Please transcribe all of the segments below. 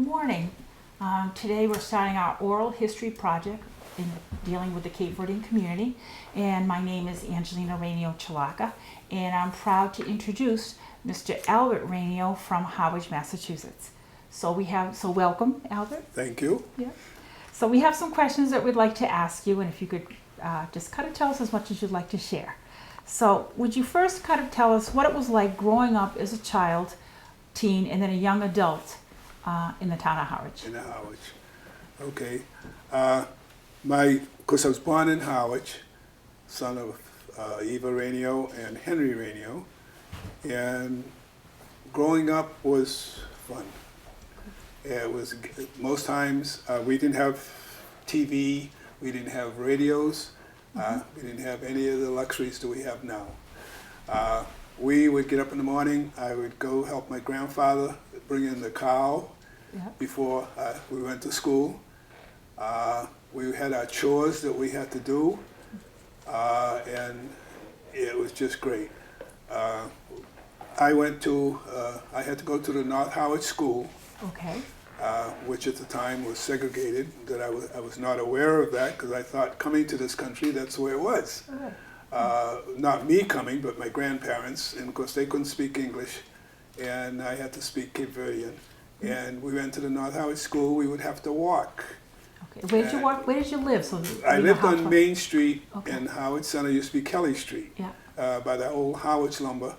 Good morning. Today we're starting our oral history project in dealing with the Cape Verdean community, and my name is Angelina Raneo Chalaka, and I'm proud to introduce Mr. Albert Raneo from Harwich, Massachusetts. So welcome, Albert. Thank you. Yeah. So we have some questions that we'd like to ask you, and if you could just kind of tell us as much as you'd like to share. So would you first kind of tell us what it was like growing up as a child, teen, and then a young adult in the town of Harwich? In Harwich. Okay. Because I was born in Harwich, son of Eva Raneo and Henry Raneo, and growing up was fun. It was, most times we didn't have TV, we didn't have radios, we didn't have any of the luxuries that we have now. We would get up in the morning, I would go help my grandfather bring in the cow before we went to school. We had our chores that we had to do, and it was just great. I had to go to the North Harwich School, Okay. which at the time was segregated. That I was not aware of that because I thought coming to this country, that's the way it was. Okay. Not me coming, but my grandparents, and of course they couldn't speak English, and I had to speak Cape Verdean. And we went to the North Harwich School. We would have to walk. Okay. Where did you walk? Where did you live? So I you know lived how on far- Main Street Okay. in Harwich Center. Used to be Kelly Street, Yeah. by the old Harwich lumber,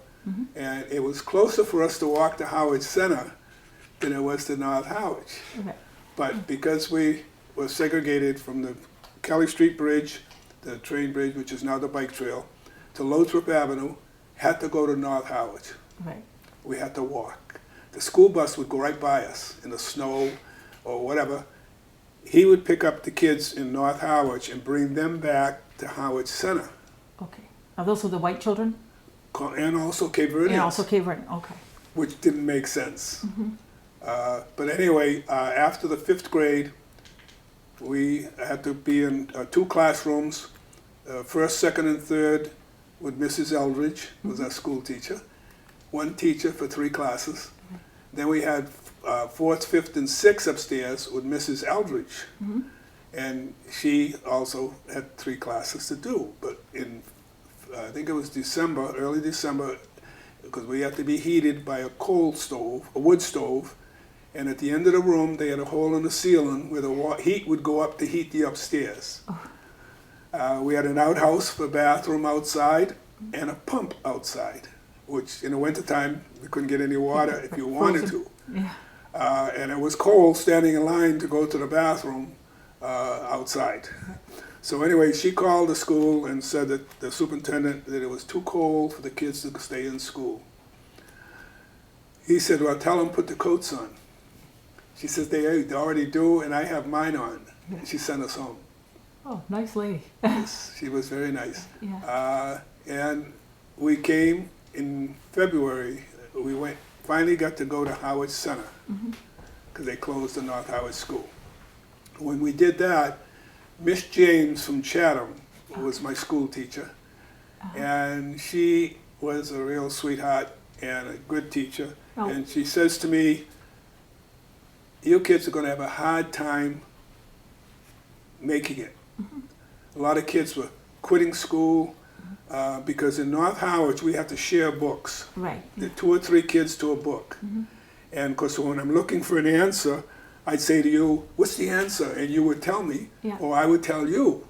and it was closer for us to walk to Harwich Center than it was to North Harwich. Okay. But because we were segregated from the Kelly Street Bridge, the train bridge, which is now the bike trail, to Lothrop Avenue, had to go to North Harwich. Right. We had to walk. The school bus would go right by us in the snow or whatever. He would pick up the kids in North Harwich and bring them back to Harwich Center, Okay. Are those were the white children? and also Cape Verdean, And also Cape Verdean. Okay. which didn't make sense. But anyway, after the 5th grade, we had to be in 2 classrooms, first, second, and third with Mrs. Eldridge, who was our school teacher, 1 teacher for 3 classes. Then we had 4th, 5th, and 6th upstairs with Mrs. Eldridge, and she also had 3 classes to do. But in, I think it was December, early December, because we had to be heated by a coal stove, a wood stove, and at the end of the room they had a hole in the ceiling where the heat would go up to heat the upstairs. We had an outhouse for bathroom outside and a pump outside, which in the wintertime we couldn't get any water if you wanted to. Yeah. And it was cold standing in line to go to the bathroom outside. So anyway, she called the school and said that the superintendent that it was too cold for the kids to stay in school. He said, well, tell them put the coats on. She says, they already do, and I have mine on. And she sent us home. Oh, nice lady. Yes, she was very nice. Yeah. And we came in February. We finally got to go to Harwich Center because they closed the North Harwich School. When we did that, Miss James from Chatham was my school teacher, and she was a real sweetheart and a good teacher. Oh. And she says to me, you kids are going to have a hard time making it. A lot of kids were quitting school because in North Harwich we have to share books. Right. There are 2 or 3 kids to a book. And of course when I'm looking for an answer, I'd say to you, what's the answer? And you would tell me, Yeah. or I would tell you.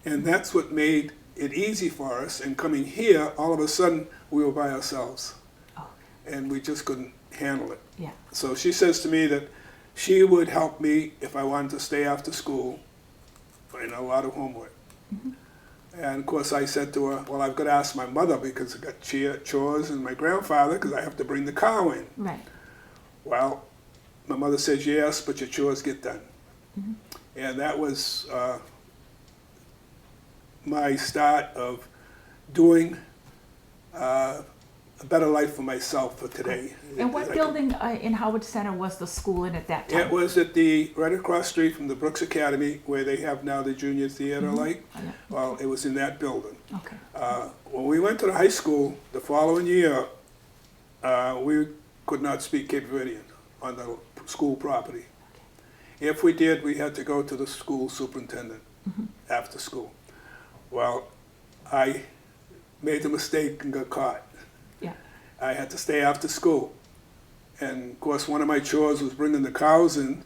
And that's what made it easy for us. And coming here, all of a sudden we were by ourselves. Oh. And we just couldn't handle it. Yeah. So she says to me that she would help me if I wanted to stay after school in a lot of homework. And of course I said to her, well, I've got to ask my mother because I've got chores and my grandfather because I have to bring the cow in. Right. Well, my mother says, yes, but your chores get done. And that was my start of doing a better life for myself for today. And what building in Harwich Center was the school in at that time? It was at right across the street from the Brooks Academy, where they have now the junior theater like. Yeah. Well, it was in that building. Okay. When we went to the high school the following year, we could not speak Cape Verdean on the school property. If we did, we had to go to the school superintendent after school. Well, I made the mistake and got caught. Yeah. I had to stay after school. And of course, one of my chores was bringing the cows in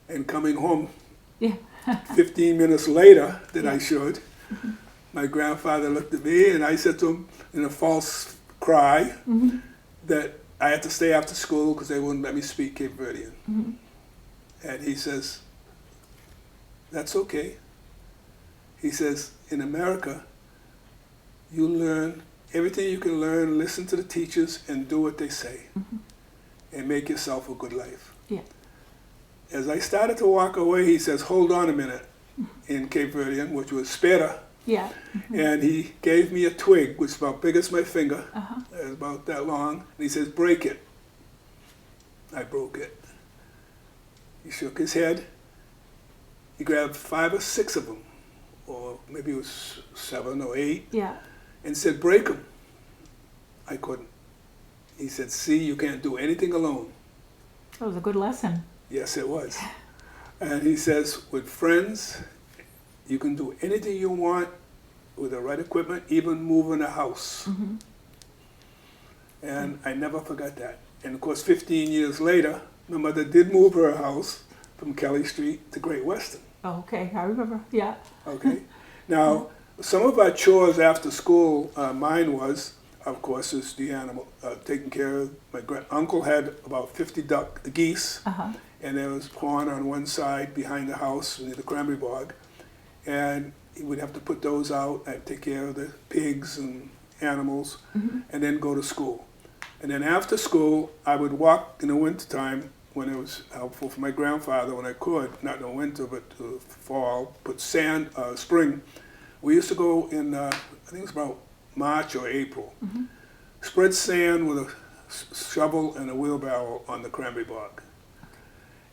and coming home Yeah. 15 minutes later than I Yeah. should. My grandfather looked at me and I said to him in a false cry that I had to stay after school because they wouldn't let me speak Cape Verdean. And he says, that's okay. He says, in America, you learn everything you can learn, listen to the teachers, and do what they say, and make yourself a good life. Yeah. As I started to walk away, he says, hold on a minute, in Cape Verdean, which was spera, Yeah. and he gave me a twig, which is about big as my finger, it was about that long, and he says, break it. I broke it. He shook his head. He grabbed 5 or 6 of them, or maybe it was 7 or 8, Yeah. and said, break them. I couldn't. He said, see, you can't do anything alone. That was a good lesson. Yes, it was. And he says, with friends, you can do anything you want with the right equipment, even moving a house. And I never forgot that. And of course, 15 years later, my mother did move her house from Kelly Street to Great Western. Oh, okay, I remember. Yeah. Okay. Now, some of our chores after school, mine was, of course, is the animal, taking care of, my uncle had about 50 geese, and there was pond on one side behind the house near the cranberry bog, and we'd have to put those out. I'd take care of the pigs and animals, and then go to school. And then after school, I would walk in the wintertime when it was helpful for my grandfather when I could, not in the winter, but fall, put sand, spring. We used to go in, I think it was about March or April, spread sand with a shovel and a wheelbarrow on the cranberry bog.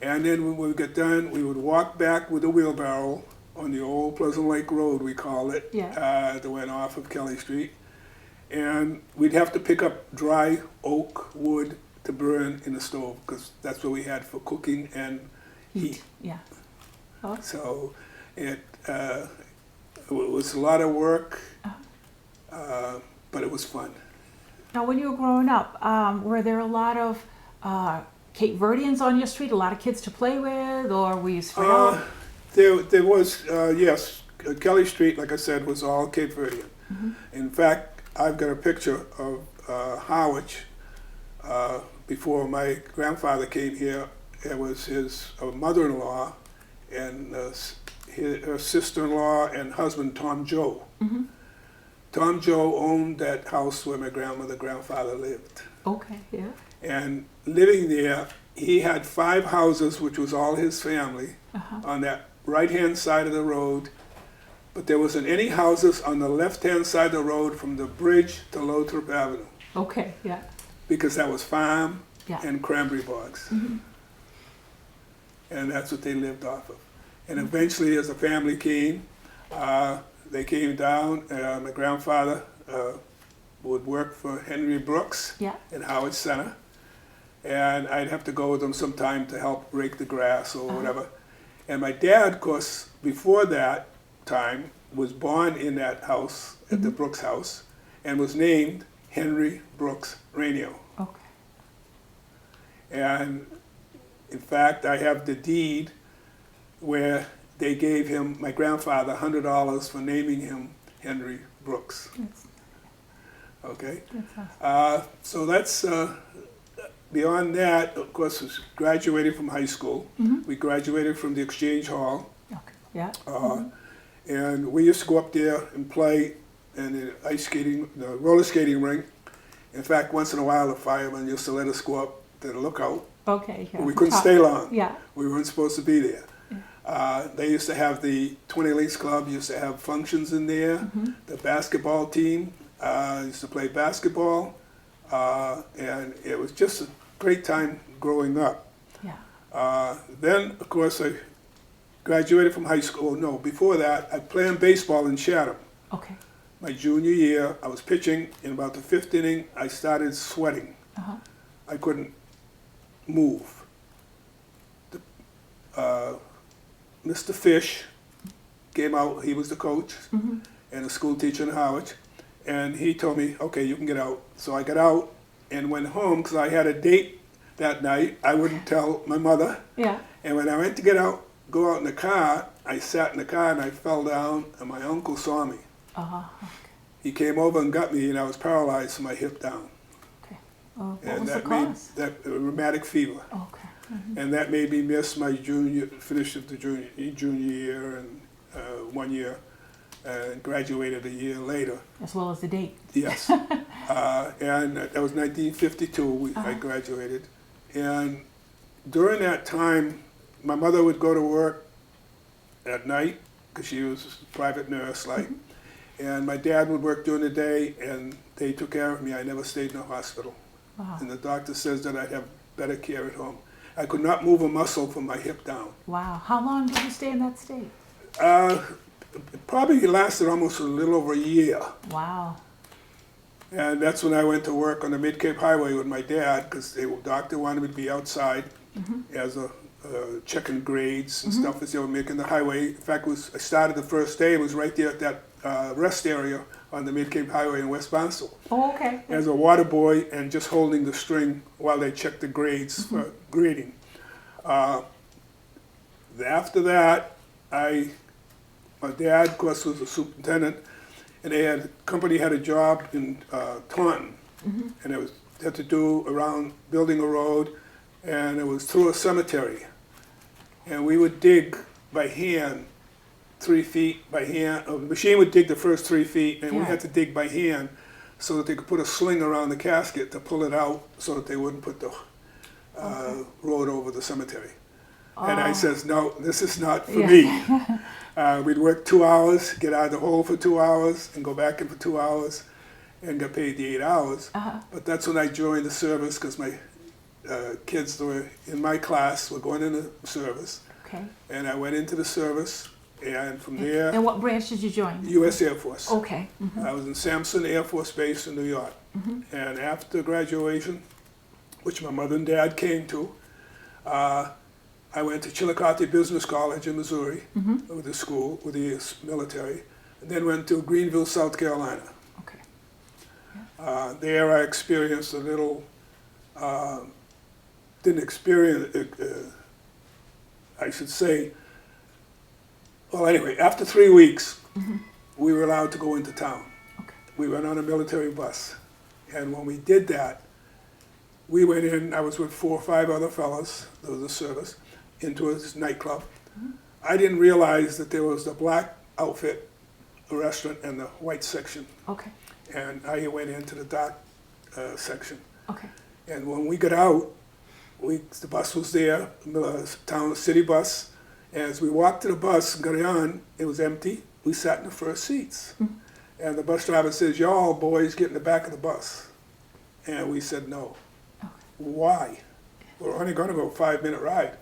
And then when we get done, we would walk back with the wheelbarrow on the old Pleasant Lake Road, we call it, that went off of Kelly Street. And we'd have to pick up dry oak wood to burn in the stove, because that's what we had for cooking and heat. Yeah. Oh. So it was a lot of work, but it was fun. Now, when you were growing up, were there a lot of Cape Verdeans on your street, a lot of kids to play with, or were you spread out? There was, yes, Kelly Street, like I said, was all Cape Verdean. In fact, I've got a picture of Harwich before my grandfather came here. It was his mother-in-law and her sister-in-law and husband, Tom Joe. Tom Joe owned that house where my grandfather lived. Okay, yeah. And living there, he had 5 houses, which was all his family, on that right-hand side of the road. But there wasn't any houses on the left-hand side of the road from the bridge to Lothrop Avenue. Okay, yeah. Because that was farm and cranberry bogs. And that's what they lived off of. And eventually, as the family came, they came down. My grandfather would work for Henry Brooks in Howard Center. And I'd have to go with him sometime to help rake the grass or whatever. And my dad, of course, before that time, was born in that house, at the Brooks house, and was named Henry Brooks Raneo. Okay. And in fact, I have the deed where they gave him, my grandfather, $100 for naming him Henry Brooks. Okay? That's awesome. So that's, beyond that, of course, was graduated from high school. We graduated from the Exchange Hall. Okay, yeah. And we used to go up there and play in the ice skating, the roller skating rink. In fact, once in a while, the firemen used to let us go up to the lookout. Okay, yeah. But we couldn't stay long. Yeah. We weren't supposed to be there. They used to have the 20 Links Club, used to have functions in there. The basketball team used to play basketball. And it was just a great time growing up. Yeah. Then, of course, I graduated from high school. No, before that, I played baseball in Chatham. Okay. My junior year, I was pitching. In about the 5th inning, I started sweating. I couldn't move. Mr. Fish came out, he was the coach and a school teacher in Harwich, and he told me, okay, you can get out. So I got out and went home because I had a date that night. I wouldn't tell my mother. Yeah. And when I went to go out in the car, I sat in the car and I fell down and my uncle saw me. Uh-huh. He came over and got me and I was paralyzed from my hip down. Okay. What And was the that made cause? that rheumatic fever. Okay. And that made me miss my finish of the junior year and 1 year, and graduated a year later. As well as the date. Yes. And that was 1952, I graduated. And during that time, my mother would go to work at night, because she was a private nurse, and my dad would work during the day, and they took care of me. I never stayed in a hospital. Wow. And the doctor says that I'd have better care at home. I could not move a muscle from my hip down. Wow. How long did you stay in that state? It probably lasted almost a little over a year. Wow. And that's when I went to work on the Mid-Cape Highway with my dad, because the doctor wanted me to be outside as a checking grades and stuff as they were making the highway. In fact, I started the first day, it was right there at that rest area on the Mid-Cape Highway in West Barnstable. Oh, okay. As a water boy and just holding the string while they checked the grades for grading. After that, my dad, of course, was a superintendent, and the company had a job in Taunton, and it had to do around building a road, and it was through a cemetery. And we would dig by hand, 3 feet by hand. The machine would dig the first 3 feet, and we had to dig by hand so that they could put a sling around the casket to pull it out so that they wouldn't put the road over the cemetery. And I says, no, this is not for me. We'd work 2 hours, get out of the hole for 2 hours, and go back in for 2 hours, and get paid the 8 hours. But that's when I joined the service, because my kids that were in my class were going into service. Okay. And I went into the service, and from there, And what branch did you join? U.S. Air Force. Okay. I was in Sampson Air Force Base in New York. And after graduation, which my mother and dad came to, I went to Chillicothe Business College in Missouri with the school, with the military, and then went to Greenville, South Carolina. Okay. There I experienced a little, didn't experience, I should say, well anyway, after 3 weeks, we were allowed to go into town. Okay. We went on a military bus. And when we did that, we went in, I was with 4 or 5 other fellas, that was the service, into a nightclub. I didn't realize that there was the black outfit, a restaurant, and the white section. Okay. And I went into the dark section. Okay. And when we got out, the bus was there, town city bus. As we walked to the bus and got on, it was empty. We sat in the first seats. And the bus driver says, y'all boys get in the back of the bus. And we said no. Okay. Why? We're only going to go a 5-minute ride.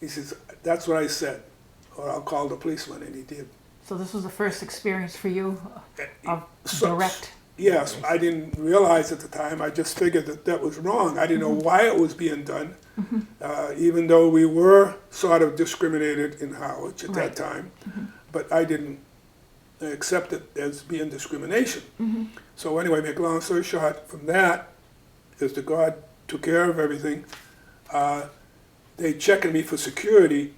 He says, that's what I said, or I'll call the policeman, and he did. So this was the first experience for you of So- direct. Yes, I didn't realize at the time, I just figured that that was wrong. I didn't know why it was being done, even though we were sort of discriminated in Harwich at that time, but I didn't accept it as being discrimination. So anyway, make a long story short, from that, as the God took care of everything, they checked me for security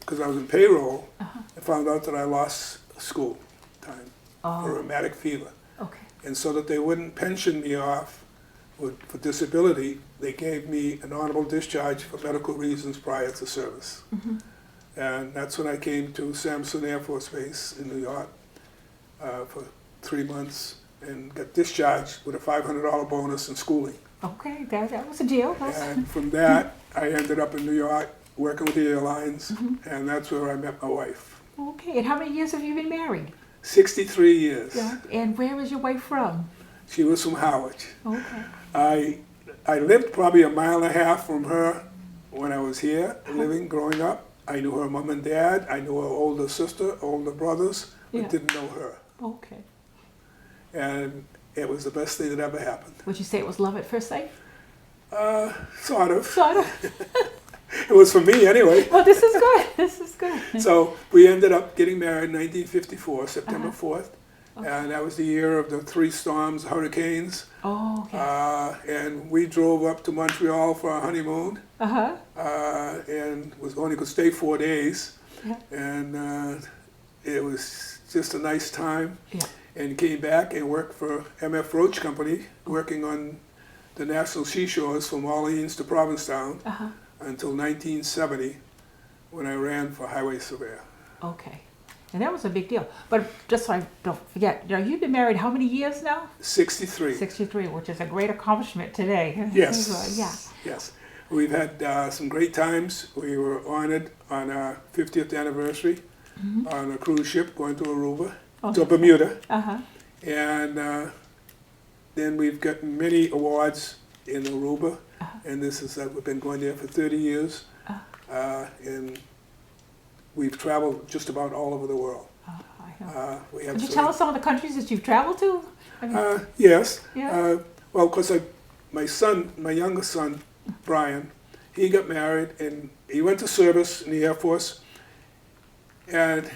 because I was in payroll. I found out that I lost school time for rheumatic fever. Okay. And so that they wouldn't pension me off for disability, they gave me an honorable discharge for medical reasons prior to service. And that's when I came to Sampson Air Force Base in New York for 3 months and got discharged with a $500 bonus in schooling. Okay, that was a deal. And from that, I ended up in New York working with the airlines, and that's where I met my wife. Okay, and how many years have you been married? 63 years. Yeah. And where is your wife from? She was from Harwich. Okay. I lived probably a mile and a half from her when I was here, growing up. I knew her mom and dad. I knew her older sister, older brothers, but didn't know her. Okay. And it was the best thing that ever happened. Would you say it was love at first sight? Sort of. Sort of. It was for me anyway. Well, this is good. This is good. So we ended up getting married in 1954, September 4th. Okay. And that was the year of the 3 storms, hurricanes. Oh, okay. And we drove up to Montreal for our honeymoon. Uh-huh. And was only could stay 4 days. Yeah. And it was just a nice time. Yeah. And came back and worked for M.F. Roach Company, working on the National Seashores from Orleans to Provincetown Uh-huh. until 1970, when I ran for highway surveyor. Okay. And that was a big deal. But just so I don't forget, you've been married how many years now? 63. 63, which is a great accomplishment today. Yes. Yeah. Yes. We've had some great times. We were honored on our 50th anniversary on a cruise ship going to Aruba, to Bermuda. Uh-huh. And then we've gotten many awards in Aruba. And this is, we've been going there for 30 years. And we've traveled just about all over the world. I know. We have Could you tell us some of the countries that you've traveled to? I mean, yes. Yeah. Well, because my youngest son, Brian, he got married and he went to service in the Air Force. And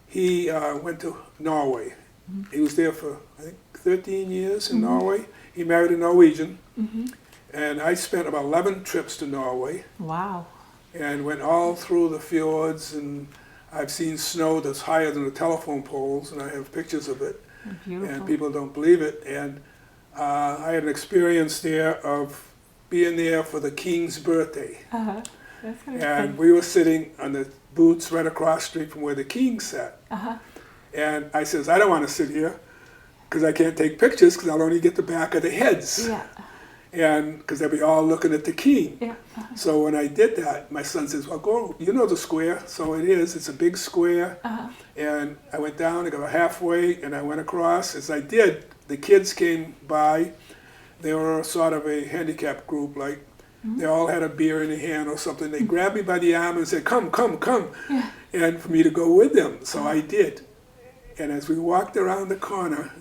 he went to Norway. He was there for, I think, 13 years in Norway. He married a Norwegian. And I spent about 11 trips to Norway. Wow. And went all through the fjords, and I've seen snow that's higher than the telephone poles, and I have pictures of it. Beautiful. And people don't believe it. And I had an experience there of being there for the king's birthday. Uh-huh. That's kind of And we were sitting on the booths right across the street from where the king sat. Uh-huh. And I says, I don't want to sit here because I can't take pictures because I'll only get the back of the heads. Yeah. And because they'll be all looking at the king. Yeah. So when I did that, my son says, well, go, you know the square. So it is, it's a big square. And I went down, I got halfway, and I went across. As I did, the kids came by. They were sort of a handicapped group, like they all had a beer in their hand or something. They grabbed me by the arm and said, come, come, come. Yeah. And for me to go with them. So I did. And as we walked around the corner,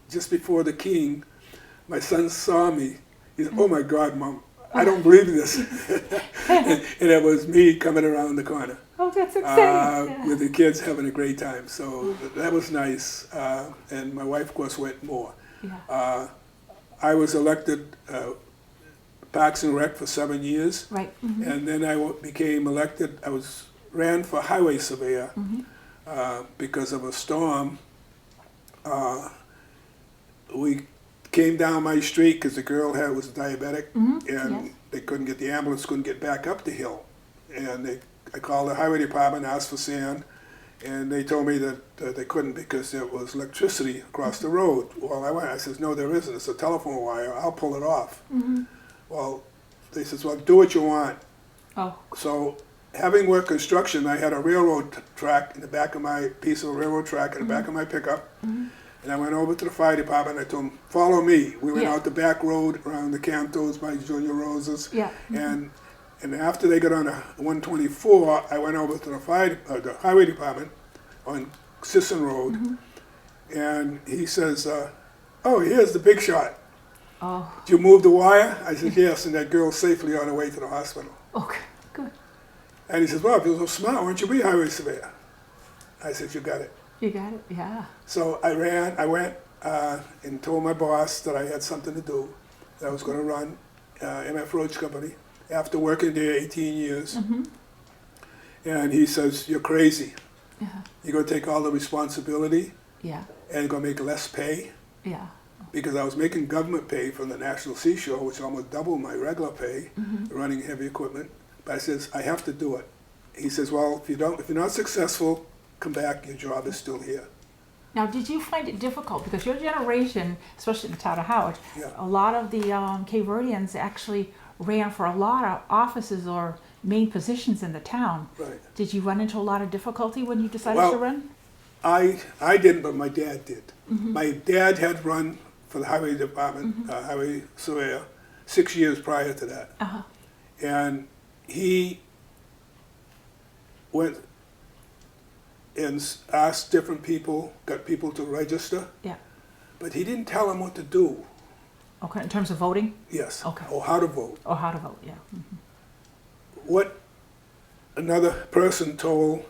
just before the king, my son saw me. He said, oh my God, Mom, I don't believe this. And it was me coming around the corner. Oh, that's exciting. With the kids having a great time. So that was nice. And my wife, of course, went more. Yeah. I was elected Parks and Rec for 7 years. Right. And then I became elected, ran for highway surveyor because of a storm. We came down my street because the girl was diabetic, and they couldn't get the ambulance, couldn't get back up the hill. And I called the highway department, asked for sand, and they told me that they couldn't because there was electricity across the road. Well, I says, no, there isn't. It's a telephone wire. I'll pull it off. Well, they says, well, do what you want. Oh. So having worked construction, I had a railroad track in the back of my piece of a railroad track in the back of my pickup. And I went over to the fire department. I told them, follow me. We went out the back road around the Cantos by Junior Roses. Yeah. And after they got on 124, I went over to the highway department on Sisson Road. And he says, oh, here's the big shot. Oh. Did you move the wire? I said, yes. And that girl's safely on her way to the hospital. Okay. Good. And he says, well, if you're so smart, why don't you be a highway surveyor? I said, you got it. You got it. Yeah. So I went and told my boss that I had something to do, that I was going to run M.F. Roach Company after working there 18 years. And he says, you're crazy. You're going to take all the responsibility and going to make less pay. Yeah. Because I was making government pay from the National Seashore, which almost doubled my regular pay, running heavy equipment. But I says, I have to do it. He says, well, if you're not successful, come back, your job is still here. Now, did you find it difficult? Because your generation, especially in the town of Harwich, Yeah. a lot of the Cape Verdeans actually ran for a lot of offices or main positions in the town. Right. Did you run into a lot of difficulty when you decided to run? I didn't, but my dad did. My dad had run for the highway department, highway surveyor, 6 years prior to that. And he went and asked different people, got people to register. Yeah. But he didn't tell them what to do. Okay, in terms of voting? Yes. Okay. Or how to vote. Or how to vote, yeah. what another person told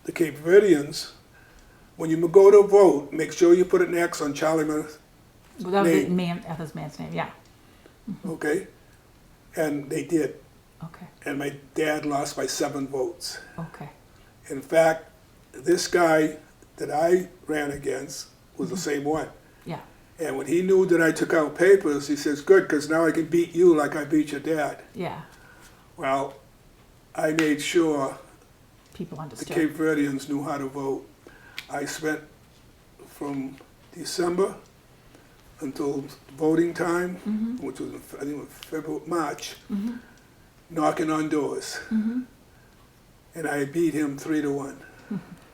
the Cape Verdeans, when you go to vote, make sure you put an X on Charlie Man's Without the name, other man's name, yeah. okay? And they did. Okay, And my dad lost by 7 votes. okay. In fact, this guy that I ran against was the same one. Yeah, And when he knew that I took out papers, he says, good, because now I can beat you like I beat your dad. yeah. Well, I made sure People the understood. Cape Verdeans knew how to vote. I spent from December until voting time, which was, I think, it was February, March, knocking on doors. And I beat him 3-1.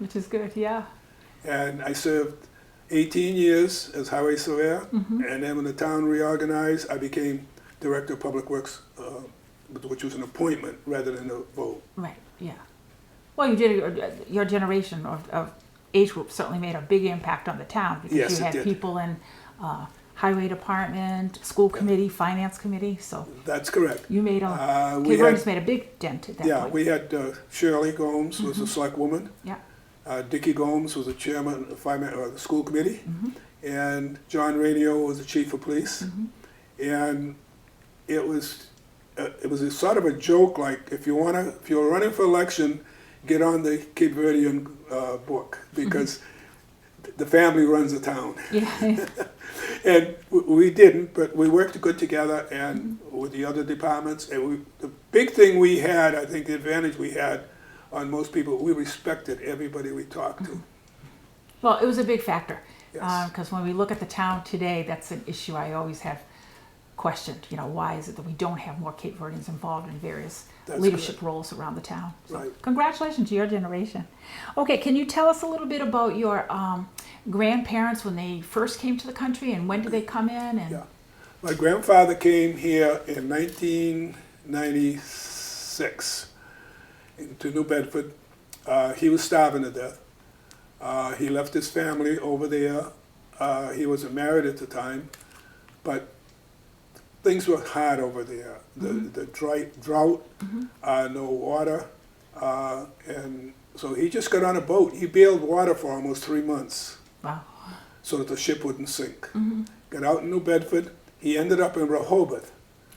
Which is good, yeah. And I served 18 years as highway surveyor, and then when the town reorganized, I became director of public works, which was an appointment rather than a vote. Right, yeah. Well, you did, your generation of age group certainly made a big impact on the town because Yes, you it had did. people in highway department, school committee, finance committee, so That's correct. you made We Cape had- Verdean's made a big dent at that Yeah, point. we had Shirley Gomes was a select woman. Yeah, Dickie Gomes was the chairman of the school committee, and John Raneo was the chief of police. And it was a sort of a joke, like if you're running for election, get on the Cape Verdean book because the family runs the town. yeah, And we didn't, but we worked good together and with the other departments. And the big thing we had, I think the advantage we had on most people, we respected everybody we talked to. Well, it was a big factor Yes. because when we look at the town today, that's an issue I always have questioned. You know, why is it that we don't have more Cape Verdeans involved in various That's leadership correct. roles around the town? So, Right. congratulations to your generation. Okay, can you tell us a little bit about your grandparents when they first came to the country and when did they come in? And Yeah. My grandfather came here in 1996 to New Bedford. He was starving to death. He left his family over there. He wasn't married at the time, but things were hard over there. The drought, no water, and so he just got on a boat. He bailed water for almost 3 months wow, so that the ship wouldn't sink. Got out in New Bedford. He ended up in Rehoboth,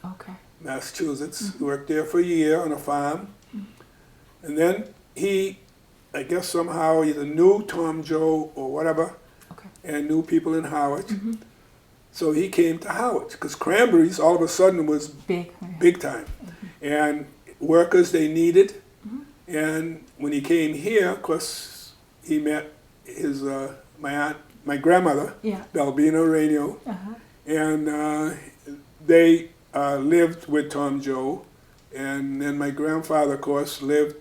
okay, Massachusetts. Worked there for a year on a farm. And then he, I guess somehow either knew Tom Joe or whatever, okay, and knew people in Harwich. So he came to Harwich, because Cranberries all of a sudden was big, big time. And workers they needed. And when he came here, of course, he met his, my grandmother, yeah, Balbina Raneo, and they lived with Tom Joe. And then my grandfather, of course, lived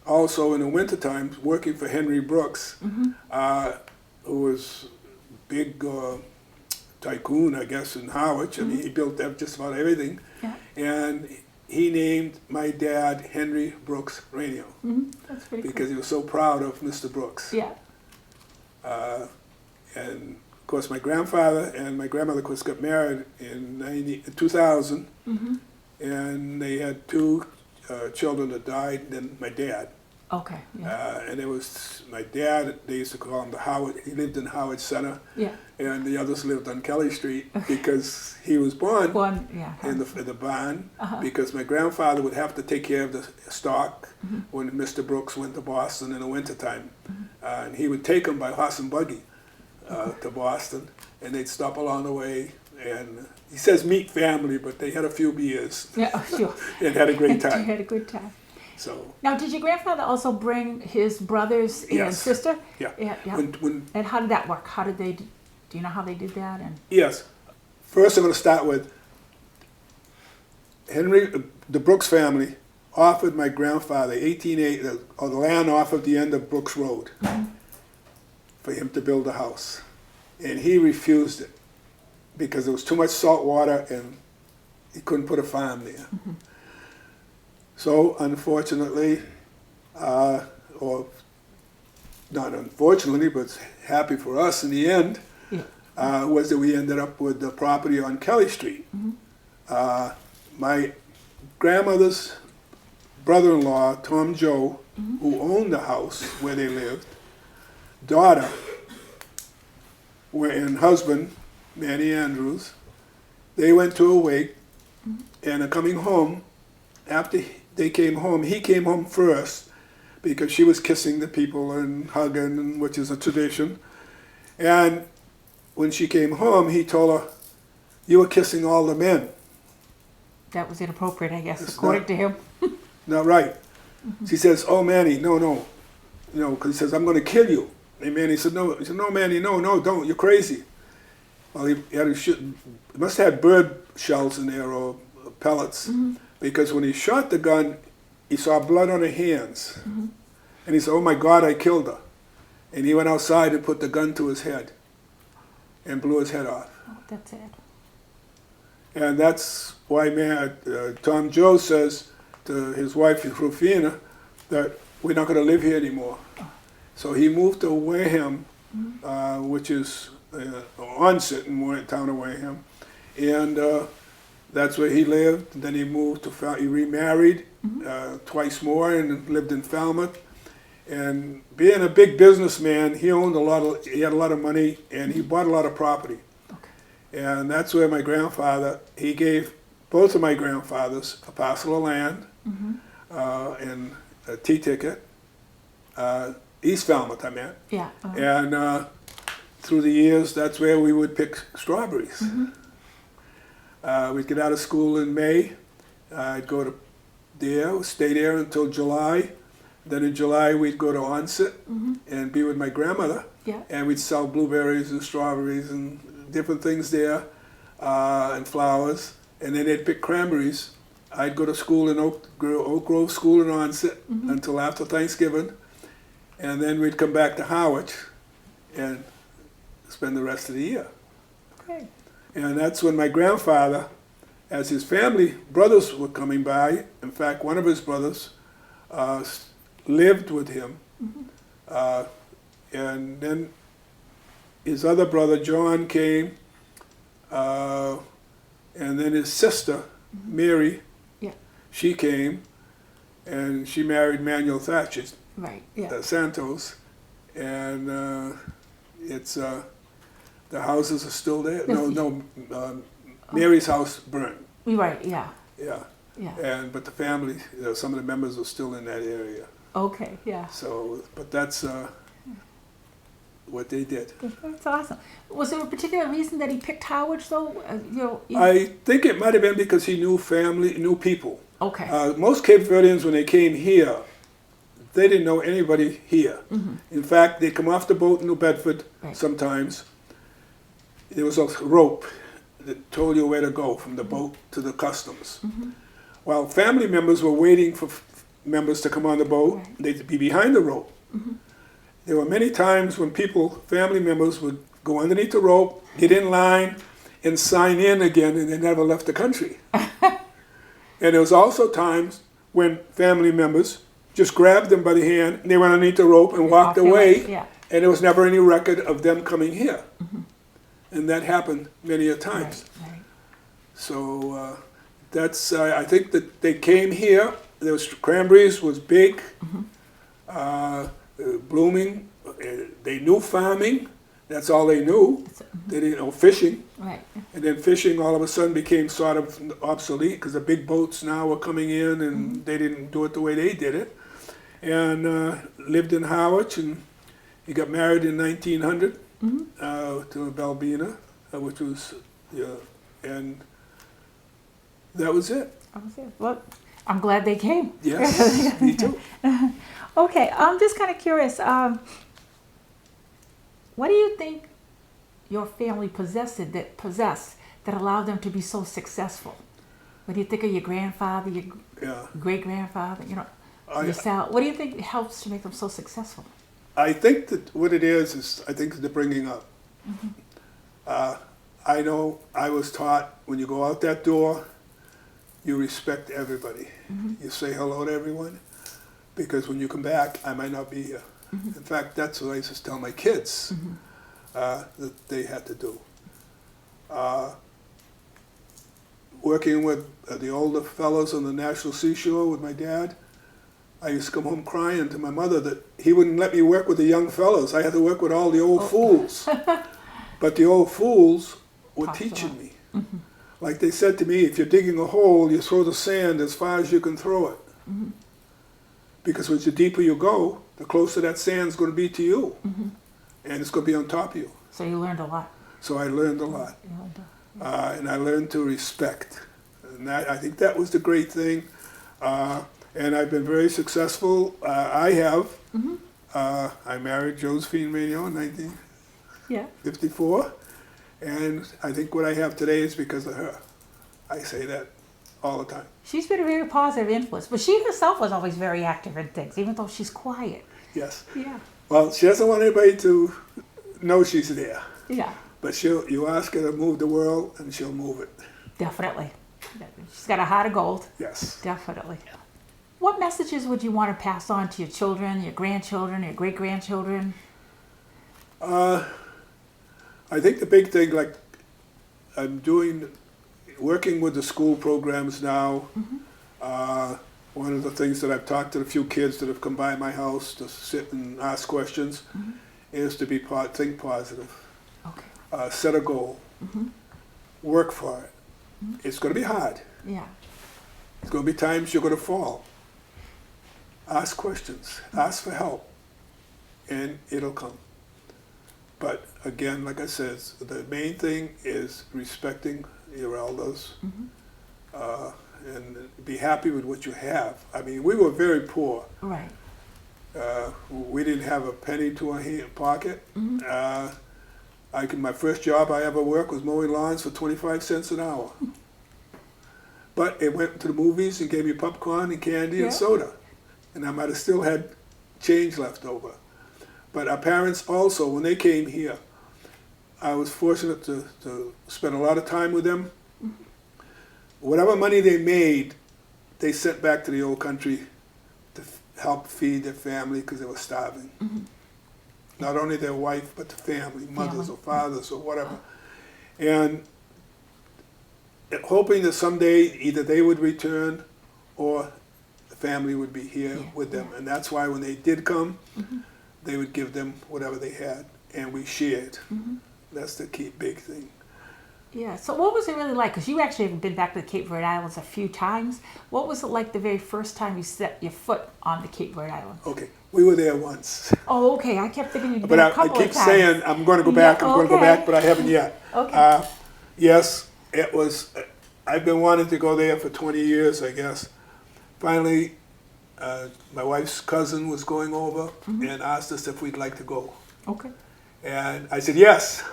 also in the wintertime working for Henry Brooks, who was big tycoon, I guess, in Harwich. I mean, he built up just about everything. yeah, And he named my dad Henry Brooks Raneo that's pretty because he was so proud of Mr. Brooks. cool. Yeah, And of course, my grandfather and my grandmother, of course, got married in 2000, and they had 2 children that died, and then my dad. okay, yeah, And it was my dad, they used to call him the Howard, he lived in Howard Center, yeah, and the others lived on Kelly Street because he was born one, yeah, in the barn, Uh-huh. because my grandfather would have to take care of the stock when Mr. Brooks went to Boston in the wintertime. And he would take them by horse and buggy to Boston, and they'd stop along the way. And he says meet family, but they had a few beers yeah, oh, sure. and had a great You time. had a good time. So, Now, did your grandfather also bring his brothers and Yes. sister? yeah. Yeah, yeah. When And how did that work? How did they? Do you know how they did that? And Yes. First, I'm going to start with Henry, the Brooks family offered my grandfather 18 or the land off of the end of Brooks Road for him to build a house. And he refused it because there was too much salt water and he couldn't put a farm there. So, unfortunately, or not unfortunately, but happy for us in the end, yeah, was that we ended up with the property on Kelly Street. My grandmother's brother-in-law, Tom Joe, who owned the house where they lived, daughter, and husband, Manny Andrews. They went to a wake, and coming home, after they came home, he came home first because she was kissing the people and hugging, and which is a tradition. And when she came home, he told her, "You were kissing all the men." That was inappropriate, I guess, It's according not- to him. Not right. She says, "Oh, Manny, no, because he says, I'm going to kill you." And Manny said, "No." He said, "No, Manny, no, don't. You're crazy." Well, he had to shoot. He must have had bird shells in there or pellets, because when he shot the gun, he saw blood on her hands, and he said, "Oh my God, I killed her." And he went outside and put the gun to his head, and blew his head off. Oh, that's it. And that's why Tom Joe says to his wife, Rufina, that we're not going to live here anymore. So he moved to Wareham, which is Onset in the town of Wareham. And that's where he lived. And then he moved to he remarried twice more and lived in Falmouth. And being a big businessman, he had a lot of money, and he bought a lot of property. And that's where my grandfather, he gave both of my grandfathers a parcel of land and a T-ticket, East Falmouth, I meant. Yeah. And through the years, that's where we would pick strawberries. We'd get out of school in May. I'd go to there, stay there until July. Then in July, we'd go to Onset and be with my grandmother. Yeah. And we'd sell blueberries and strawberries and different things there, and flowers. And then they'd pick cranberries. I'd go to school in Oak Grove School in Onset until after Thanksgiving. And then we'd come back to Harwich and spend the rest of the year. Okay. And that's when my grandfather, as his family, brothers were coming by. In fact, one of his brothers lived with him. And then his other brother, John, came. And then his sister, Mary, she came. And she married Manuel Thatcher, Right. Yeah. Santos. And it's the houses are still there. No, Mary's house burned. Right. Yeah. Yeah. Yeah. But the family, some of the members are still in that area. Okay. Yeah. So, but that's what they did. That's awesome. Was there a particular reason that he picked Harwich, though? I think it might have been because he knew people. Okay. Most Cape Verdeans, when they came here, they didn't know anybody here. In fact, they come off the boat in New Bedford sometimes. There was a rope that told you where to go from the boat to the customs. While family members were waiting for members to come on the boat, they'd be behind the rope. There were many times when family members would go underneath the rope, get in line, and sign in again, and they never left the country. And there was also times when family members just grabbed them by the hand, and they went underneath the rope and walked away, and there was never any record of them coming here. And that happened many a times. Right. So that's, I think that they came here, there was cranberries was big, blooming, they knew farming, that's all they knew. They didn't know fishing. Right. And then fishing all of a sudden became sort of obsolete because the big boats now were coming in and they didn't do it the way they did it. And lived in Harwich, and he got married in 1900 to a Balbina, which was, and that was it. That was it. Well, I'm glad they came. Yes, me too. Okay, I'm just kind of curious. What do you think your family possessed that allowed them to be so successful? What do you think of your grandfather, your great grandfather? Yourself. What do you think helps to make them so successful? I think that what it is I think the bringing up. I know I was taught when you go out that door, you respect everybody. You say hello to everyone, because when you come back, I might not be here. In fact, that's what I used to tell my kids that they had to do. Working with the older fellows on the National Seashore with my dad, I used to come home crying to my mother that he wouldn't let me work with the young fellows. I had to work with all the old fools. But the old fools were teaching me. Like they said to me, if you're digging a hole, you throw the sand as far as you can throw it. Because the deeper you go, the closer that sand's going to be to you. And it's going to be on top of you. So you learned a lot. So I learned a lot. And I learned to respect. And that, I think that was the great thing. And I've been very successful. I have. I married Josephine Raneo in 1954. And I think what I have today is because of her. I say that all the time. She's been a very positive influence, but she herself was always very active in things, even though she's quiet. Yes. Yeah. Well, she doesn't want anybody to know she's there. Yeah. But you ask her to move the world, and she'll move it. Definitely. She's got a heart of gold. Yes. Definitely. What messages would you want to pass on to your children, your grandchildren, your great-grandchildren? I think the big thing, like I'm working with the school programs now. One of the things that I've talked to a few kids that have come by my house to sit and ask questions is to think positive. Okay. Set a goal. Work for it. It's going to be hard. Yeah. There's going to be times you're going to fall. Ask questions. Ask for help. And it'll come. But again, like I said, the main thing is respecting your elders and be happy with what you have. I mean, we were very poor. Right. We didn't have a penny to our pocket. My first job I ever worked was mowing lawns for 25 cents an hour. But it went to the movies and gave me popcorn and candy and soda. And I might have still had change left over. But our parents also, when they came here, I was fortunate to spend a lot of time with them. Whatever money they made, they sent back to the old country to help feed their family because they were starving. Not only their wife, but the family, mothers or fathers or whatever. And hoping that someday either they would return or the family would be here with them. And that's why when they did come, they would give them whatever they had, and we shared. That's the key, big thing. Yeah, so what was it really like? Because you actually have been back to the Cape Verde Islands a few times. What was it like the very first time you set your foot on the Cape Verde Islands? Okay, we were there once. Oh, okay, I kept thinking you'd been But a couple of times. I keep saying I'm going to go back, I'm going to go back, but I haven't yet. Okay. Yes, it was, I've been wanting to go there for 20 years, I guess. Finally, my wife's cousin was going over and asked us if we'd like to go. Okay. And I said yes,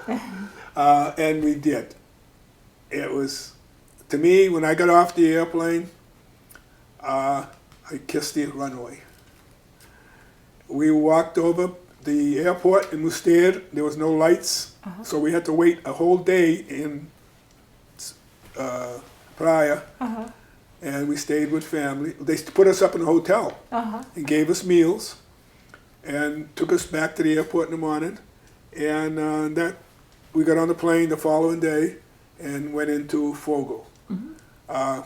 and we did. It was, to me, when I got off the airplane, I kissed the runway. We walked over the airport in Mustard. There was no lights, so we had to wait a whole day in Praia. And we stayed with family. They put us up in a hotel and gave us meals and took us back to the airport in the morning. And we got on the plane the following day and went into Fogo.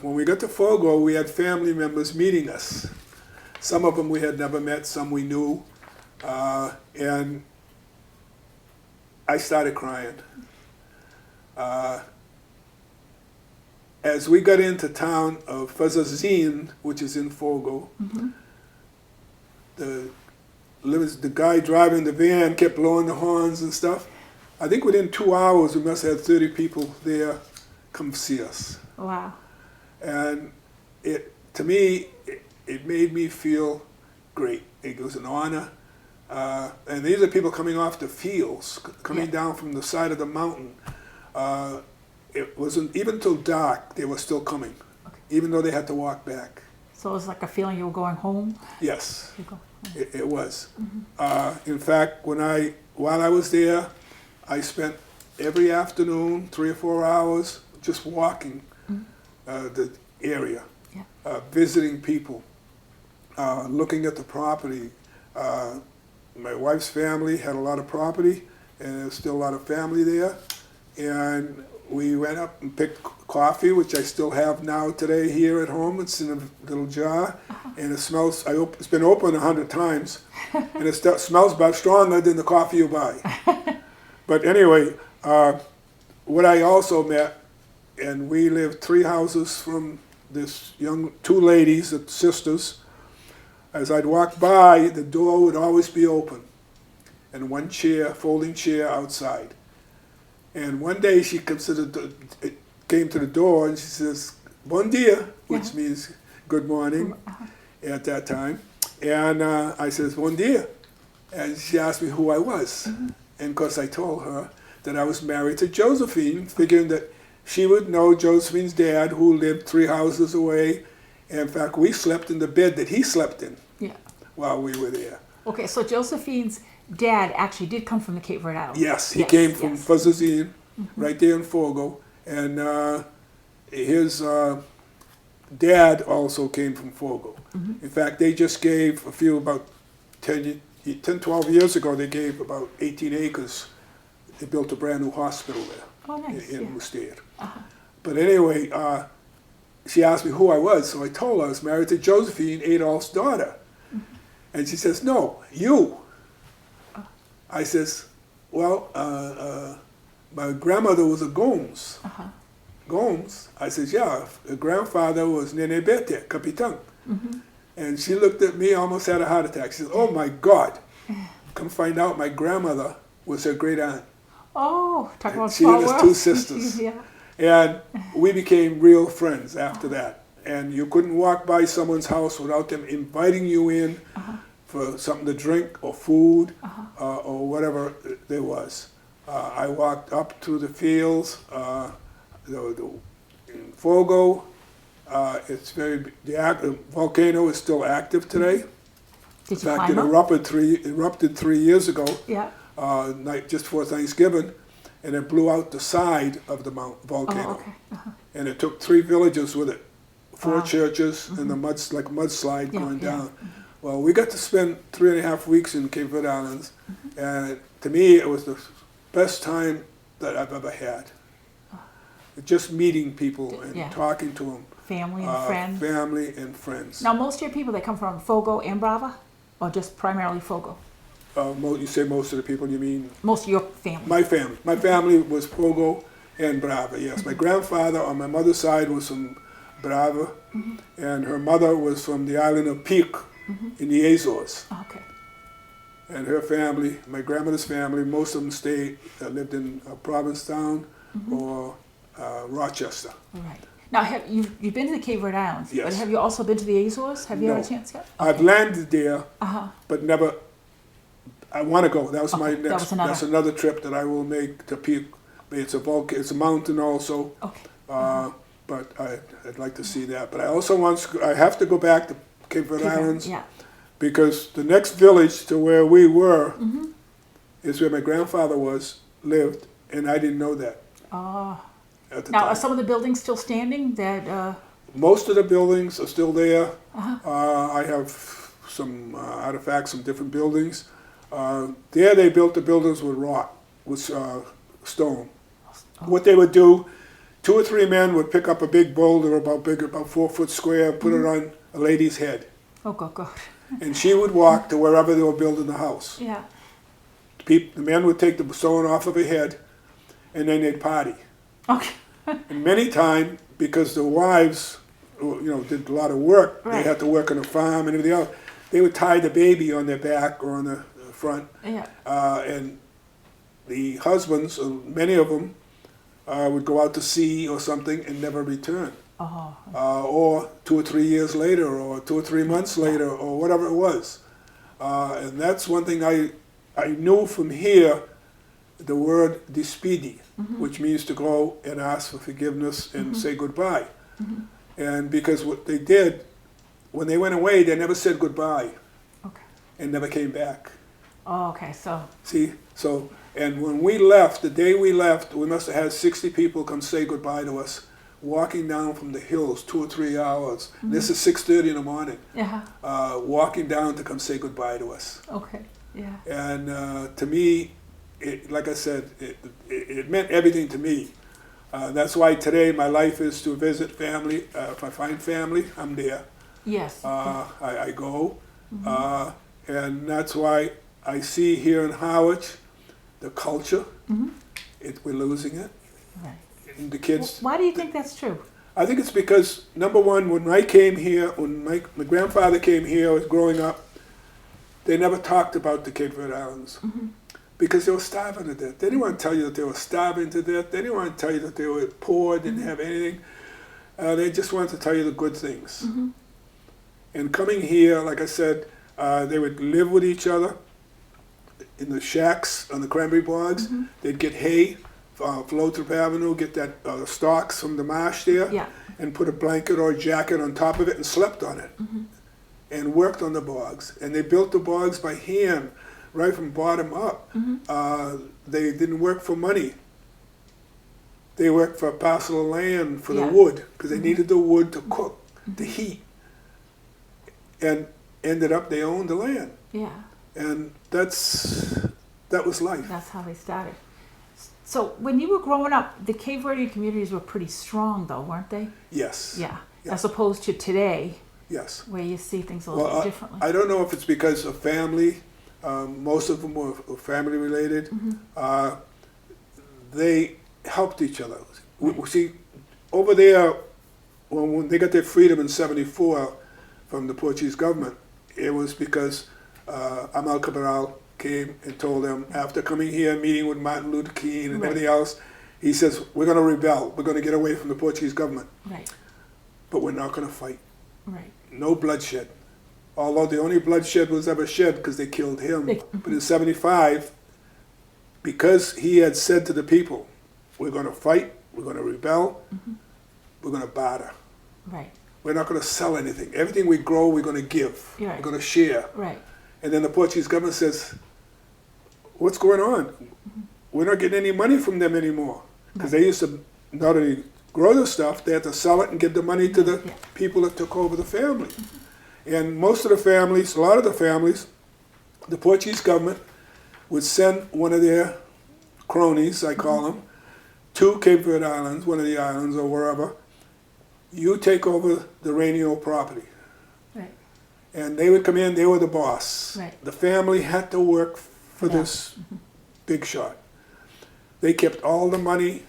When we got to Fogo, we had family members meeting us. Some of them we had never met, some we knew. And I started crying. As we got into town of Fazazin, which is in Fogo, the guy driving the van kept blowing the horns and stuff. I think within 2 hours we must have had 30 people there come see us. Wow. And to me, it made me feel great. It was an honor. And these are people coming off the fields, coming down from the side of the mountain. It wasn't even till dark they were still coming, even though they had to walk back. So it was like a feeling you were going home? Yes, it was. In fact, while I was there, I spent every afternoon 3 or 4 hours just walking the area, visiting people, looking at the property. My wife's family had a lot of property, and there's still a lot of family there. And we went up and picked coffee, which I still have now today here at home. It's in a little jar. and it smells. It's been opened 100 times, and it smells about stronger than the coffee you buy. But anyway, what I also met, and we lived 3 houses from this two ladies, sisters. As I'd walk by, the door would always be open, and one chair, folding chair outside. And one day she came to the door and she says, "Bon dia," which means good morning at that time. And I says, "Bon dia." And she asked me who I was. And of course I told her that I was married to Josephine, figuring that she would know Josephine's dad, who lived 3 houses away. And in fact, we slept in the bed that he slept in while we were there. Okay, so Josephine's dad actually did come from the Cape Verde Islands. Yes, he came from Fuzazine, right there in Fogo. And his dad also came from Fogo. In fact, they just gave about 10, 12 years ago, they gave about 18 acres. They built a brand new hospital there. Oh, nice. In Worcester. But anyway, she asked me who I was, so I told her I was married to Josephine, Adolph's daughter. And she says, "No, you." I says, "Well, my grandmother was a Gomes." Gomes? I says, "Yeah, her grandfather was Nene Bete, Capitan." And she looked at me, almost had a heart attack. She says, "Oh my God." Come find out my grandmother was her great aunt. Oh, talk about she small and his world. 2 sisters. And we became real friends after that. And you couldn't walk by someone's house without them inviting you in for something to drink or food or whatever there was. I walked up through the fields, in Fogo. The volcano is still active today. Did you In fact, climb it erupted 3 years ago. Yeah. Night just before Thanksgiving, and it blew out the side of the volcano. Oh, okay. And it took 3 villages with it, 4 churches, and the mudslide going down. Well, we got to spend 3.5 weeks in Cape Verde Islands, and to me, it was the best time that I've ever had. Just meeting people and talking to them. Family and friends. Family and friends. Now, most of your people, they come from Fogo and Brava, or just primarily Fogo? You say most of the people, you mean? Most of your family. My family. My family was Fogo and Brava, yes. My grandfather on my mother's side was from Brava, and her mother was from the island of Pique in the Azores. Okay. And her family, my grandmother's family, most of them lived in Provincetown or Rochester. All right. Now, you've been to the Cape Verde Islands, Yes. but have you also been to the Azores? Have you had a chance yet? Okay. I've landed there, but never. I want to go. That was my next. That's another trip that I will make to Pique. It's a mountain also. Okay. But I'd like to see that. But I also I have to go back to Cape Verde Islands because the next village to where we were is where my grandfather lived, and I didn't know that. At the now, time. are some of the buildings still standing? Most of the buildings are still there. I have some artifacts from different buildings. There they built the buildings with rock, with stone. What they would do, 2 or 3 men would pick up a big boulder about 4 foot square, put it on a lady's head. Oh, God. And she would walk to wherever they were building the house. Yeah. The men would take the stone off of her head, and then they'd party. Okay. And many times, because the wives, did a lot of work, they had to work on the farm and everything else, they would tie the baby on their back or on the front. Yeah. And the husbands, many of them, would go out to sea or something and never return. Or 2 or 3 years later, or 2 or 3 months later, or whatever it was. And that's one thing I knew from here, the word despedi, which means to go and ask for forgiveness and say goodbye. And because what they did, when they went away, they never said goodbye. Okay. And never came back. Oh, okay, so. See, and when we left, the day we left, we must have had 60 people come say goodbye to us, walking down from the hills 2 or 3 hours. This is 6:30 in the morning. Yeah. Walking down to come say goodbye to us. Okay, yeah. And to me, like I said, it meant everything to me. That's why today my life is to visit family. If I find family, I'm there. Yes. I go. And that's why I see here in Harwich, the culture, we're losing it. Right. And the kids, Why do you think that's true? I think it's because, number one, when I came here, when my grandfather came here, I was growing up, they never talked about the Cape Verde Islands because they were starving to death. They didn't want to tell you that they were starving to death. They didn't want to tell you that they were poor, didn't have anything. They just wanted to tell you the good things. And coming here, like I said, they would live with each other in the shacks on the cranberry bogs. They'd get hay, Lothrop Avenue, get that stalks from the marsh there, Yeah. and put a blanket or a jacket on top of it and slept on it. And worked on the bogs. And they built the bogs by hand, right from bottom up. They didn't work for money. They worked for a parcel of land for the wood, because they needed the wood to cook, the heat. And ended up, they owned the land. Yeah. And that was life. That's how they started. So when you were growing up, the Cape Verdean communities were pretty strong, though, weren't they? Yes. Yeah. Yeah. As opposed to today, Yes. where you see things a little bit differently. I don't know if it's because of family. Most of them were family related. They helped each other. We see, over there, when they got their freedom in '74 from the Portuguese government, it was because Amal Cabral came and told them, after coming here, meeting with Martin Luther King and everything else, he says, we're going to rebel. We're going to get away from the Portuguese government. Right. But we're not going to fight. Right. No bloodshed. Although the only bloodshed was ever shed because they killed him. But in '75, because he had said to the people, we're going to fight, we're going to rebel, we're going to barter. Right. We're not going to sell anything. Everything we grow, we're going to give. Right. We're going to share. Right. And then the Portuguese government says, what's going on? We're not getting any money from them anymore. Because they used to not only grow the stuff, they had to sell it and give the money to the people that took over the family. And most of the families, a lot of the families, the Portuguese government would send one of their cronies, I call them, to Cape Verde Islands, one of the islands or wherever. You take over the Raneo property. Right. And they would come in, they were the boss. Right. The family had to work for this big shot. They kept all the money.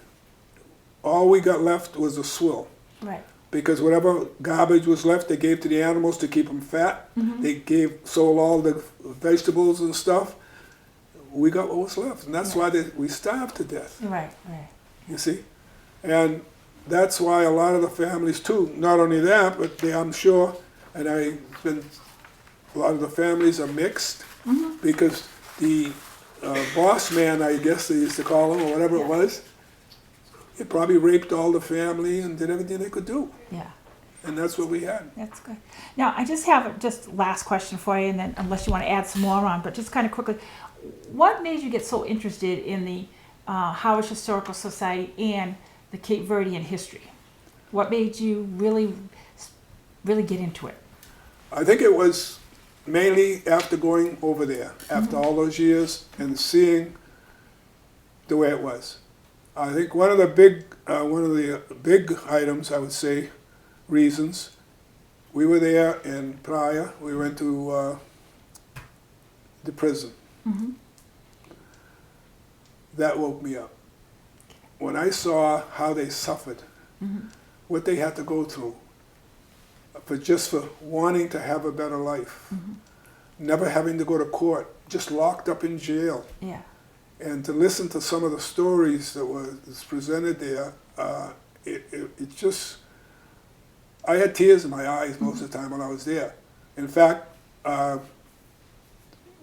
All we got left was a swill. Right. Because whatever garbage was left, they gave to the animals to keep them fat. They sold all the vegetables and stuff. We got what was left. And that's why we starved to death. Right. Right. You see? And that's why a lot of the families too, not only that, but I'm sure, and a lot of the families are mixed, because the boss man, I guess they used to call him, or whatever it was, he probably raped all the family and did everything they could do. Yeah. And that's what we had. That's good. Now, I just have last question for you, and then unless you want to add some more on, but just kind of quickly, what made you get so interested in the Harwich Historical Society and the Cape Verdean history? What made you really get into it? I think it was mainly after going over there, after all those years, and seeing the way it was. I think one of the big items, I would say, reasons, we were there in Praia. We went to the prison. That woke me up. When I saw how they suffered, what they had to go through, for wanting to have a better life, never having to go to court, just locked up in jail. Yeah. And to listen to some of the stories that was presented there, it just, I had tears in my eyes most of the time when I was there. In fact,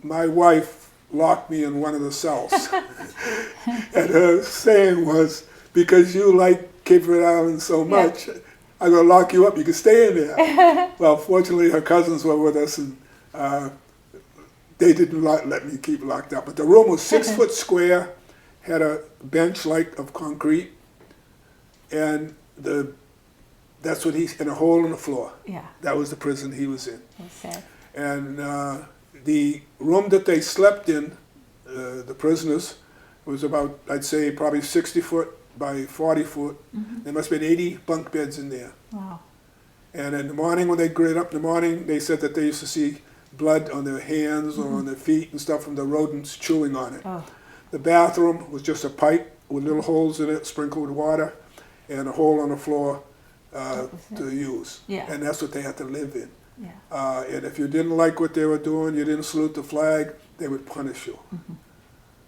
my wife locked me in one of the cells. And her saying was, because you like Cape Verde Island so much, I'm going to lock you up. You can stay in there. Well, fortunately, her cousins were with us, and they didn't let me keep locked up. But the room was 6 foot square, had a bench of concrete, and that's what and a hole in the floor. Yeah. That was the prison he was in. That's sad. And the room that they slept in, the prisoners, was about, I'd say, probably 60 foot by 40 foot. There must have been 80 bunk beds in there. Wow. And in the morning, when they get up in the morning, they said that they used to see blood on their hands or on their feet and stuff from the rodents chewing on it. Oh, The bathroom was just a pipe with little holes in it, sprinkled with water, and a hole on the floor That was it. to use. Yeah. And that's what they had to live in. yeah. And if you didn't like what they were doing, you didn't salute the flag, they would punish you.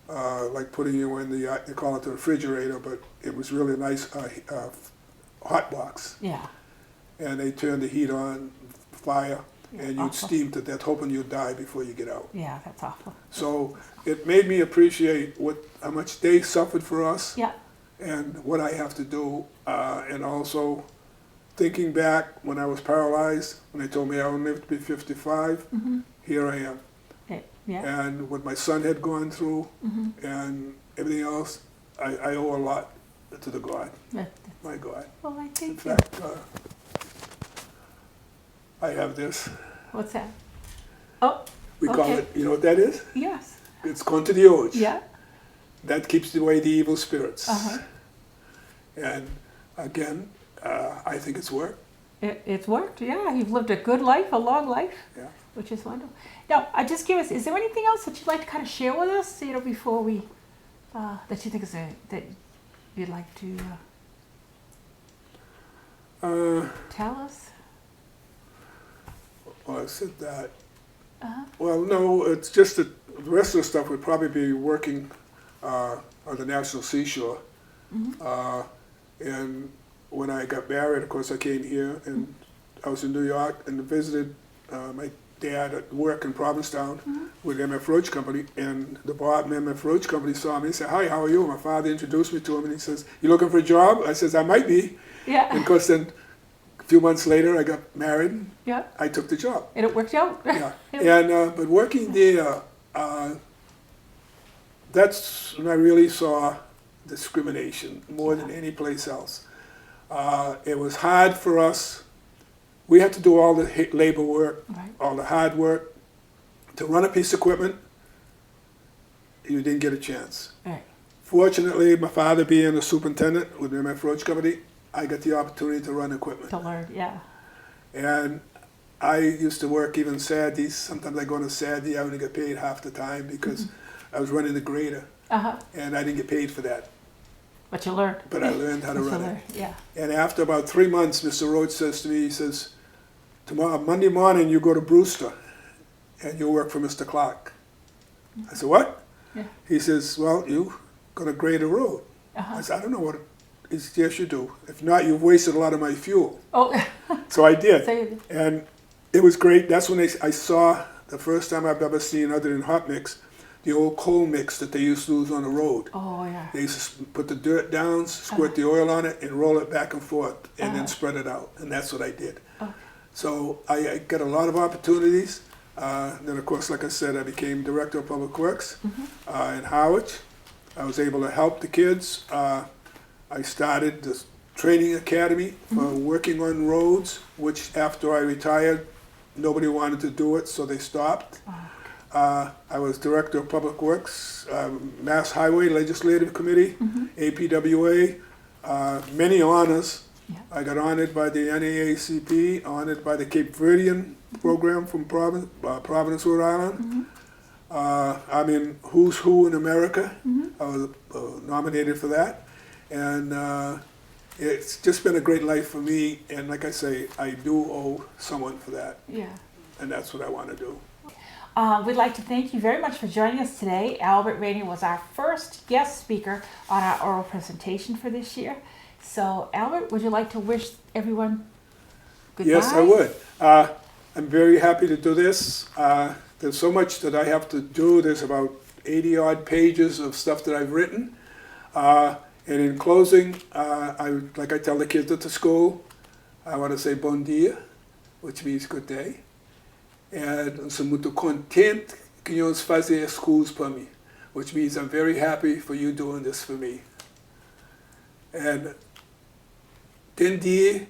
Like putting you in the, they call it the refrigerator, but it was really nice hot box. Yeah. And they turned the heat on, fire, Yeah, and you'd awful. steam to death, hoping you'd die before you get out. Yeah, that's awful. So it made me appreciate how much they suffered for us Yeah. and what I have to do. And also thinking back when I was paralyzed, when they told me I would live to be 55, here I am. Yeah. And what my son had gone through and everything else, I owe a lot to the God, my God. Well, I In think. fact, I have this. What's that? Oh, We call Okay. it, you know what that is? yes. It's contra de hoje. Yeah. That keeps away the evil spirits. Uh-huh. And again, I think it's worked. It's worked. Yeah. You've lived a good life, a long life. Yeah. Which is wonderful. Now, I just curious, is there anything else that you'd like to kind of share with us, before we, that you think is that you'd like to tell us? Well, I said that. Uh-huh. Well, no, it's just that the rest of the stuff would probably be working on the National Seashore. And when I got married, of course, I came here, and I was in New York and visited my dad at work in Provincetown with MF Roach Company, and the Bob MF Roach Company saw me and said, "Hi, how are you?" My father introduced me to him, and he says, "You looking for a job?" I says, "I might be." Yeah. And of course, then a few months later, I got married. Yeah. I took the job. And it worked out. Yeah. And but working there, that's when I really saw discrimination more than any place else. It was hard for us. We had to do all the labor work, Right. all the hard work. To run a piece of equipment, you didn't get a chance. Right. Fortunately, my father being a superintendent with the MF Roach Company, I got the opportunity to run equipment. To learn. Yeah. And I used to work even Saturdays. Sometimes I go on a Saturday, I only get paid half the time because I was running the grader, Uh-huh. and I didn't get paid for that. But you learned. But I learned how to But you run learned. it. Yeah. And after about 3 months, Mr. Roach says to me, he says, "Tomorrow, Monday morning, you go to Brewster, and you work for Mr. Clark." I said, "What?" Yeah. He says, "Well, you gonna grade a road." Uh-huh. I said, "I don't know what it is." "Yes, you do. If not, you've wasted a lot of my fuel." Oh. So I did. So you- And it was great. That's when I saw the first time I've ever seen, other than hot mix, the old coal mix that they used to use on the road. Oh yeah. They used to put the dirt down, squirt the oil on it, and roll it back and forth, and then spread it out. And that's what I did. Oh. So I got a lot of opportunities. Then, of course, like I said, I became Director of Public Works in Harwich. I was able to help the kids. I started this training academy for working on roads, which after I retired, nobody wanted to do it, so they stopped. I was Director of Public Works, Mass Highway Legislative Committee, APWA, many honors. Yeah. I got honored by the NAACP, honored by the Cape Verdean program from Providence, Rhode Island. I'm in Who's Who in America. I was nominated for that. And it's just been a great life for me. And like I say, I do owe someone for that. Yeah. And that's what I want to do. We'd like to thank you very much for joining us today. Albert Raneo was our first guest speaker on our oral presentation for this year. So, Albert, would you like to wish everyone goodbye? Yes, I would. I'm very happy to do this. There's so much that I have to do. There's about 80 odd pages of stuff that I've written. And in closing, like I tell the kids at the school, I want to say bom dia, which means good day. And sou muito contente que nós fazer as coisas para mim, which means I'm very happy for you doing this for me. And tem dia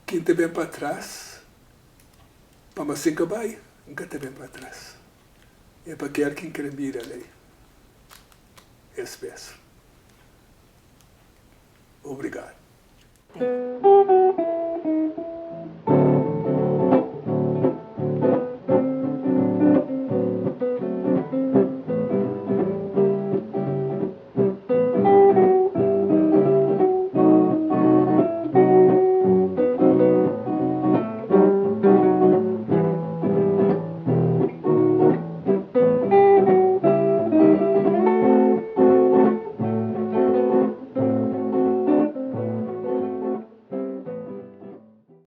que te vem para trás, para me assim que vai, nunca te vem para trás. É para aquele que quer vir ali. Espécie. Obrigado. Thank you.